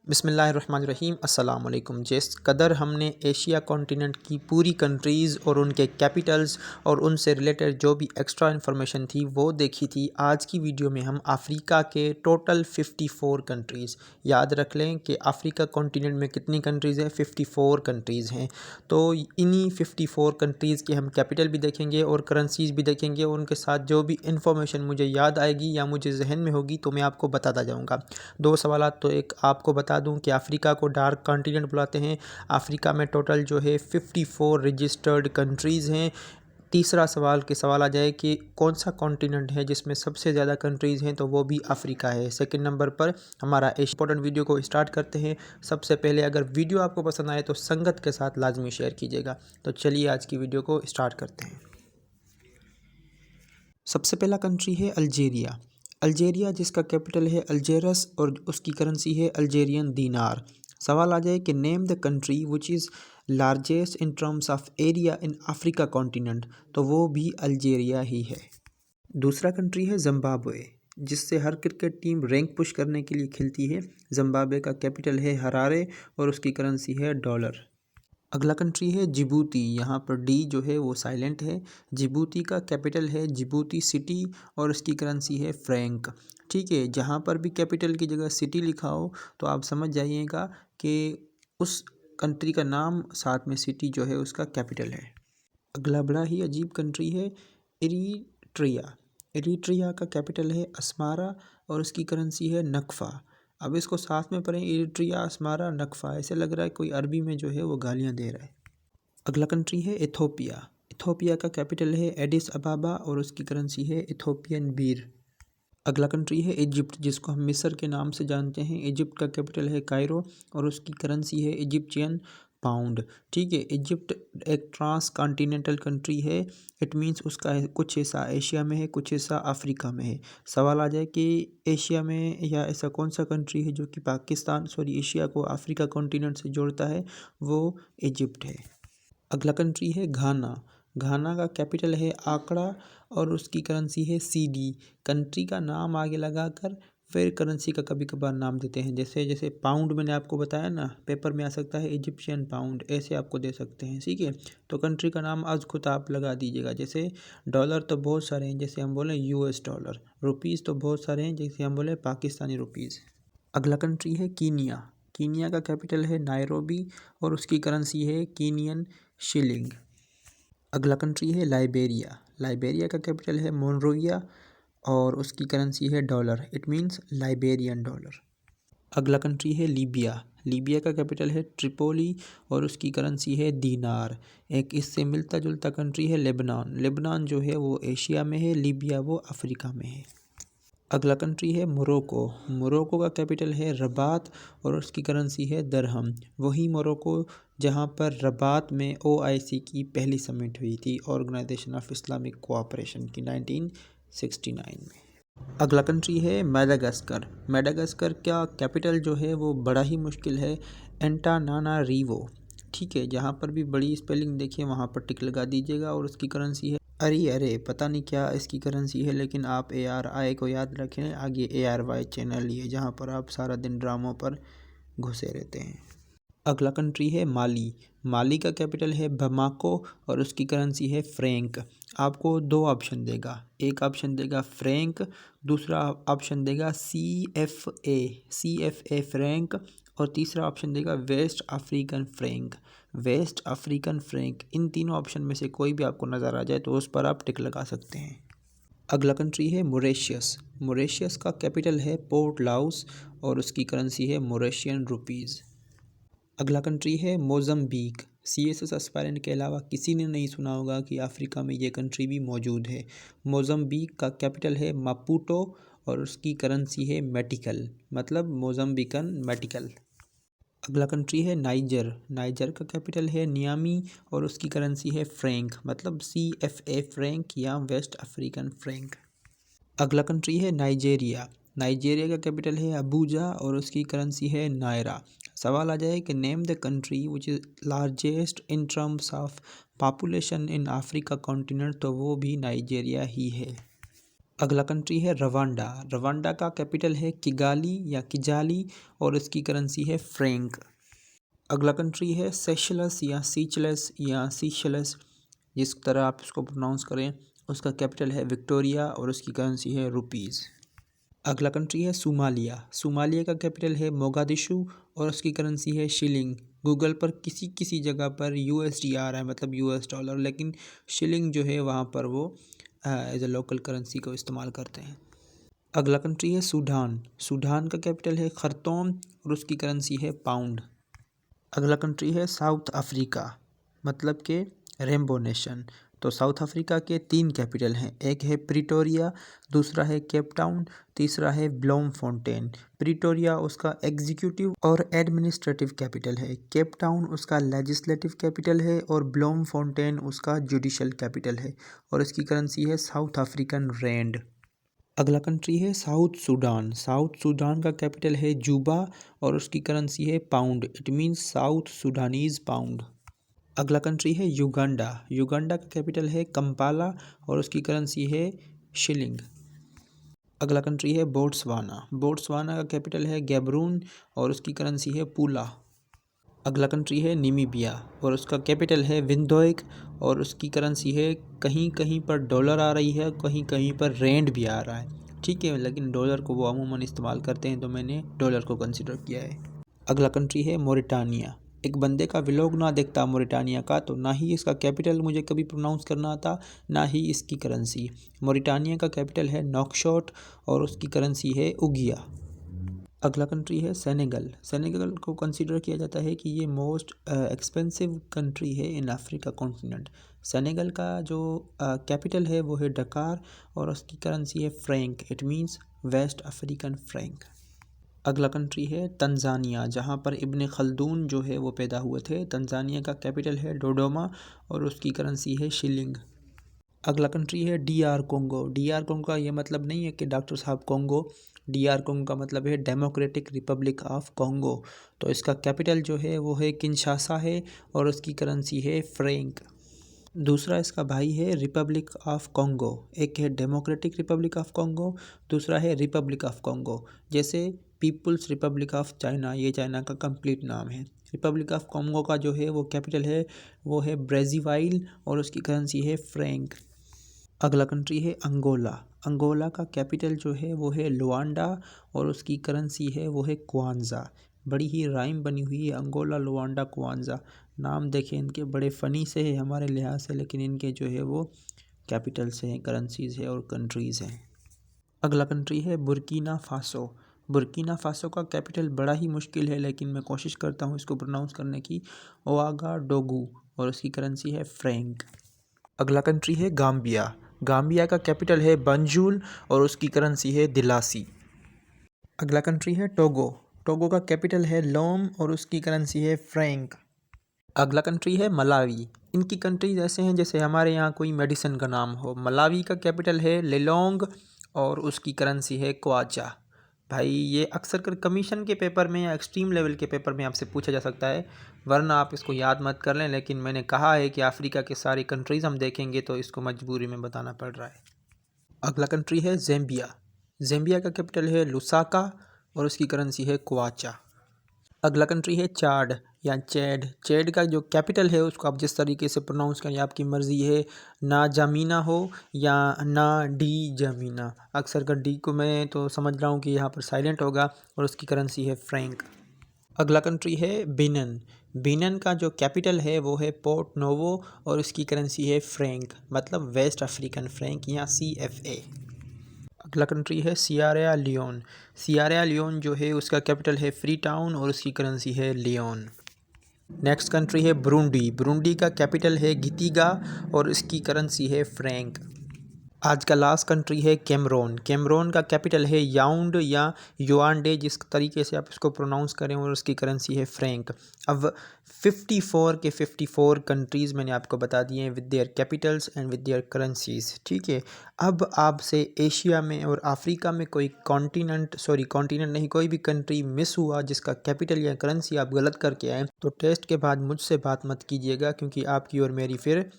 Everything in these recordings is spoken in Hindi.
बिस्मिल्लाहिर्रहमानिर्रहीम अस्सलाम वालेकुम। जिस कदर हमने एशिया कॉन्टिनेंट की पूरी कंट्रीज़ और उनके कैपिटल्स और उनसे रिलेटेड जो भी एक्स्ट्रा इन्फॉर्मेशन थी वो देखी थी, आज की वीडियो में हम अफ्रीका के टोटल 54 कंट्रीज़, याद रख लें कि अफ्रीका कॉन्टिनेंट में कितनी कंट्रीज़ है, 54 कंट्रीज़ हैं। तो इन्हीं 54 कंट्रीज़ के हम कैपिटल भी देखेंगे और करेंसीज़ भी देखेंगे और उनके साथ जो भी इन्फॉर्मेशन मुझे याद आएगी या मुझे जहन में होगी तो मैं आपको बताता जाऊँगा। दो सवालात तो एक आपको बता दूं कि अफ्रीका को डार्क कॉन्टिनेंट बुलाते हैं। अफ्रीका में टोटल जो है 54 रजिस्टर्ड कंट्रीज़ हैं। तीसरा सवाल आ जाए कि कौन सा कॉन्टिनेंट है जिसमें सबसे ज़्यादा कंट्रीज़ हैं, तो वो भी अफ्रीका है। सेकंड नंबर पर हमारा इंपॉर्टेंट वीडियो को स्टार्ट करते हैं। सबसे पहले अगर वीडियो आपको पसंद आए तो संगत के साथ लाजमी शेयर कीजिएगा। तो चलिए आज की वीडियो को स्टार्ट करते हैं। सबसे पहला कंट्री है अल्जीरिया। अल्जीरिया जिसका कैपिटल है अल्जेरस और उसकी करेंसी है अल्जेरियन दीनार। सवाल आ जाए कि name the country which is largest in terms of area in Africa continent, तो वो भी अल्जीरिया ही है। दूसरा कंट्री है जिम्बाब्वे, जिससे हर क्रिकेट टीम रैंक पुश करने के लिए खेलती है। जिम्बाब्वे का कैपिटल है हरारे और उसकी करेंसी है डॉलर। अगला कंट्री है जिबूती, यहाँ पर डी जो है वो साइलेंट है। जिबूती का कैपिटल है जिबूती सिटी और उसकी करेंसी है फ्रैंक। ठीक है, जहाँ पर भी कैपिटल की जगह सिटी लिखा हो तो आप समझ जाइएगा कि उस कंट्री का नाम साथ में सिटी जो है उसका कैपिटल है। अगला बड़ा ही अजीब कंट्री है इरीट्रिया। इरीट्रिया का कैपिटल है अस्मारा और उसकी करेंसी है नकफ़ा। अब इसको साथ में पढ़ें, इरीट्रिया अस्मारा नकफ़ा, ऐसे लग रहा है कोई अरबी में जो है वो गालियाँ दे रहा है। अगला कंट्री है इथोपिया। इथोपिया का कैपिटल है एडिस अबाबा और उसकी करेंसी है इथोपियन बीर। अगला कंट्री है इजिप्ट, जिसको हम मिस्र के नाम से जानते हैं। इजिप्ट का कैपिटल है कायरो और उसकी करेंसी है इजिप्शियन पाउंड। ठीक है, इजिप्ट एक ट्रांस कॉन्टिनेंटल कंट्री है। इट मीन्स उसका कुछ हिस्सा एशिया में है, कुछ हिस्सा अफ्रीका में है। सवाल आ जाए कि एशिया में या ऐसा कौन सा कंट्री है जो कि एशिया को अफ्रीका कॉन्टिनेंट से जोड़ता है, वो इजिप्ट है। अगला कंट्री है घाना। घाना का कैपिटल है आकड़ा और उसकी करेंसी है सीडी। कंट्री का नाम आगे लगाकर फिर करेंसी का कभी कभार नाम देते हैं, जैसे जैसे पाउंड मैंने आपको बताया ना, पेपर में आ सकता है इजिप्शियन पाउंड, ऐसे आपको दे सकते हैं। ठीक है, तो कंट्री का नाम आज खुद आप लगा दीजिएगा। जैसे डॉलर तो बहुत सारे हैं, जैसे हम बोलें यूएस डॉलर। रुपीज़ तो बहुत सारे हैं, जैसे हम बोलें पाकिस्तानी रुपीज़। अगला कंट्री है कीनिया। कीनिया का कैपिटल है नायरोबी और उसकी करेंसी है कीनियन शिलिंग। अगला कंट्री है लाइबेरिया। लाइबेरिया का कैपिटल है मोनरोविया और उसकी करेंसी है dollar. It means Liberian dollar. अगला कंट्री है लीबिया। लीबिया का कैपिटल है ट्रिपोली और उसकी करेंसी है दीनार। एक इससे मिलता जुलता कंट्री है लेबनान। लेबनान जो है वो एशिया में है, लीबिया वो अफ्रीका में है। अगला कंट्री है मोरक्को। मोरक्को का कैपिटल है रबात और उसकी करेंसी है दरहम। वही मोरक्को जहां पर रबात में ओआईसी की पहली समिट हुई थी, ऑर्गेनाइजेशन ऑफ इस्लामिक कोऑपरेशन की, 1969 में। अगला कंट्री है मेडागास्कर। मेडागास्कर का कैपिटल जो है वो बड़ा ही मुश्किल है, एंटानानारिवो। ठीक है, जहाँ पर भी बड़ी स्पेलिंग देखिए वहाँ पर टिक लगा दीजिएगा और उसकी करेंसी है अरे पता नहीं क्या इसकी करेंसी है, लेकिन आप ARI को याद रखें, आगे ARY चैनल ही है जहाँ पर आप सारा दिन ड्रामों पर घुसे रहते हैं। अगला कंट्री है माली। माली का कैपिटल है बमाको और उसकी करेंसी है फ्रैंक। आपको दो ऑप्शन देगा, एक ऑप्शन देगा फ्रैंक, दूसरा ऑप्शन देगा CFA फ्रैंक और तीसरा ऑप्शन देगा West African franc. West African franc, इन तीनों ऑप्शन में से कोई भी आपको नज़र आ जाए तो उस पर आप टिक लगा सकते हैं। अगला कंट्री है मोरेशियस। मोरेशियस का कैपिटल है पोर्ट लाउस और उसकी करेंसी है मोरेशियन रुपीज़। अगला कंट्री है मोज़म्बिक। CSS एस्पायरेंट के अलावा किसी ने नहीं सुना होगा कि अफ्रीका में ये कंट्री भी मौजूद है। मोज़म्बिक का कैपिटल है मापुटो और उसकी करेंसी है मेटिकल, मतलब मोज़म्बिकन मेटिकल। अगला कंट्री है नाइजर। नाइजर का कैपिटल है नियामी और उसकी करेंसी है फ्रैंक, मतलब CFA फ्रैंक या वेस्ट अफ्रीकन फ्रैंक। अगला कंट्री है नाइजेरिया। नाइजेरिया का कैपिटल है अबूजा और उसकी करेंसी है नायरा। सवाल आ जाए कि name the country which is largest in terms of population in Africa continent, तो वो भी नाइजेरिया ही है। अगला कंट्री है रवांडा। रवांडा का कैपिटल है किगाली या किजाली और इसकी करेंसी है फ्रैंक। अगला कंट्री है सेशलस या सीचलेस या सीशलस, जिस तरह आप इसको प्रोनाउंस करें। उसका कैपिटल है विक्टोरिया और उसकी करेंसी है रुपीज़। अगला कंट्री है सोमालिया। सोमालिया का कैपिटल है मोगादिशु और उसकी करेंसी है शिलिंग। गूगल पर किसी किसी जगह पर यूएसडी आ रहा है, मतलब यूएस डॉलर, लेकिन शिलिंग जो है वहाँ पर वो एज ए लोकल करेंसी को इस्तेमाल करते हैं। अगला कंट्री है सूडान। सूडान का कैपिटल है खरतूम और उसकी करेंसी है पाउंड। अगला कंट्री है साउथ अफ्रीका, मतलब कि रेनबो नेशन। तो साउथ अफ्रीका के 3 कैपिटल हैं, एक है प्रिटोरिया, दूसरा है केप टाउन, तीसरा है ब्लोमफोंटेन। प्रिटोरिया उसका एग्जीक्यूटिव और एडमिनिस्ट्रेटिव कैपिटल है, केप टाउन उसका लेजिस्लेटिव कैपिटल है और ब्लोमफोंटेन उसका जुडिशल कैपिटल है और इसकी करेंसी है साउथ अफ्रीकन रैंड। अगला कंट्री है साउथ सूडान। साउथ सूडान का कैपिटल है जूबा और उसकी करेंसी है pound, it means south Sudanese pound. अगला कंट्री है युगांडा। युगांडा का कैपिटल है कंपाला और उसकी करेंसी है शिलिंग। अगला कंट्री है बोट्सवाना। बोट्सवाना का कैपिटल है गैबरून और उसकी करेंसी है पूला। अगला कंट्री है निमीबिया और उसका कैपिटल है विंडोइक और उसकी करेंसी है, कहीं कहीं पर डॉलर आ रही है, कहीं कहीं पर रैंड भी आ रहा है, ठीक है, लेकिन डॉलर को वो अमूमन इस्तेमाल करते हैं तो मैंने डॉलर को कंसिडर किया है। अगला कंट्री है मोरिटानिया। एक बंदे का व्लॉग ना देखता मोरिटानिया का तो ना ही इसका कैपिटल मुझे कभी प्रोनाउंस करना आता, ना ही इसकी करेंसी। मोरिटानिया का कैपिटल है नॉकशॉट और उसकी करेंसी है उगिया। अगला कंट्री है सेनेगल। सेनेगल को कंसीडर किया जाता है कि ये मोस्ट एक्सपेंसिव कंट्री है इन अफ्रीका कॉन्टिनेंट। सेनेगल का जो कैपिटल है वो है डकार और उसकी करेंसी है franc, it means West African franc. अगला कंट्री है तंजानिया, जहाँ पर इब्न खल्दून जो है वो पैदा हुए थे। तंजानिया का कैपिटल है डोडोमा और उसकी करेंसी है शिलिंग। अगला कंट्री है डीआर कोंगो। डीआर कोंगो का ये मतलब नहीं है कि डॉक्टर साहब कोंगो, डीआर कोंगो का मतलब है डेमोक्रेटिक रिपब्लिक ऑफ कोंगो। तो इसका कैपिटल जो है वो है किंशासा है और उसकी करेंसी है फ्रैंक। दूसरा इसका भाई है रिपब्लिक ऑफ कोंगो, एक है डेमोक्रेटिक रिपब्लिक ऑफ कोंगो, दूसरा है रिपब्लिक ऑफ कोंगो। जैसे पीपुल्स रिपब्लिक ऑफ चाइना, ये चाइना का कंप्लीट नाम है। रिपब्लिक ऑफ कोंगो का जो है वो कैपिटल है वो है ब्रेजीवाइल और उसकी करेंसी है फ्रैंक। अगला कंट्री है अंगोला। अंगोला का कैपिटल जो है वो है लुआंडा और उसकी करेंसी है वो है क्वांजा। बड़ी ही राइम बनी हुई है, अंगोला लुआंडा क्वांजा। नाम देखें इनके, बड़े फ़नी से है हमारे लिहाज से, लेकिन इनके जो है वो कैपिटल्स हैं, करेंसीज़ है और कंट्रीज़ हैं। अगला कंट्री है बुर्किना फासो। बुर्किना फासो का कैपिटल बड़ा ही मुश्किल है, लेकिन मैं कोशिश करता हूँ इसको प्रोनाउंस करने की, ओआगा डोगू और उसकी करेंसी है फ्रैंक। अगला कंट्री है गाम्बिया। गाम्बिया का कैपिटल है बंजूल और उसकी करेंसी है दिलासी। अगला कंट्री है टोगो। टोगो का कैपिटल है लोम और उसकी करेंसी है फ्रैंक। अगला कंट्री है मलावी। इनकी कंट्रीज ऐसे हैं जैसे हमारे यहाँ कोई मेडिसिन का नाम हो। मलावी का कैपिटल है लेलोंग और उसकी करेंसी है क्वाचा। भाई ये अक्सर कर कमीशन के पेपर में या एक्सट्रीम लेवल के पेपर में आपसे पूछा जा सकता है, वरना आप इसको याद मत कर लें, लेकिन मैंने कहा है कि अफ्रीका के सारी कंट्रीज़ हम देखेंगे तो इसको मजबूरी में बताना पड़ रहा है। अगला कंट्री है ज़ैम्बिया। ज़ैम्बिया का कैपिटल है लुसाका और उसकी करेंसी है क्वाचा। अगला कंट्री है चाड या चैड। चैड का जो कैपिटल है उसको आप जिस तरीके से प्रोनाउंस करें आपकी मर्ज़ी है, ना जामीना हो या ना डी जामीना। अक्सर कर डी को मैं तो समझ रहा हूँ कि यहाँ पर साइलेंट होगा और उसकी करेंसी है फ्रैंक। अगला कंट्री है बेनिन। बेनिन का जो कैपिटल है वो है पोर्ट नोवो और उसकी करेंसी है फ्रैंक, मतलब वेस्ट अफ्रीकन फ्रैंक या CFA। अगला कंट्री है सियरा लियोन। सियरा लियोन जो है उसका कैपिटल है फ्री टाउन और उसकी करेंसी है लियोन। नेक्स्ट कंट्री है ब्रूंडी। ब्रूंडी का कैपिटल है गितिगा और इसकी करेंसी है फ्रैंक। आज का लास्ट कंट्री है कैमरून। कैमरून का कैपिटल है याउंड या युआंडे, जिस तरीके से आप इसको प्रोनाउंस करें, और उसकी करेंसी है फ्रैंक। अब 54 के 54 कंट्रीज़ मैंने आपको बता दिए हैं with their Capitals and with their currencies, ठीक है। अब आपसे एशिया में और अफ्रीका में कोई कॉन्टिनेंट नहीं, कोई भी कंट्री मिस हुआ जिसका कैपिटल या करेंसी आप गलत करके आए तो टेस्ट के बाद मुझसे बात मत कीजिएगा, क्योंकि आपकी और मेरी फिर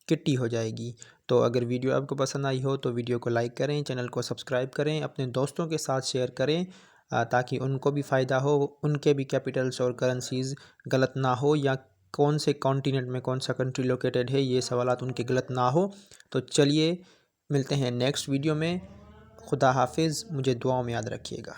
किट्टी हो जाएगी। तो अगर वीडियो आपको पसंद आई हो तो वीडियो को लाइक करें, चैनल को सब्सक्राइब करें, अपने दोस्तों के साथ शेयर करें ताकि उनको भी फ़ायदा हो, उनके भी कैपिटल्स और करेंसीज़ गलत ना हो, या कौन से कॉन्टिनेंट में कौन सा कंट्री लोकेटेड है ये सवालात उनके गलत ना हो। तो चलिए मिलते हैं नेक्स्ट वीडियो में। खुदा हाफिज़, मुझे दुआओं में याद रखिएगा।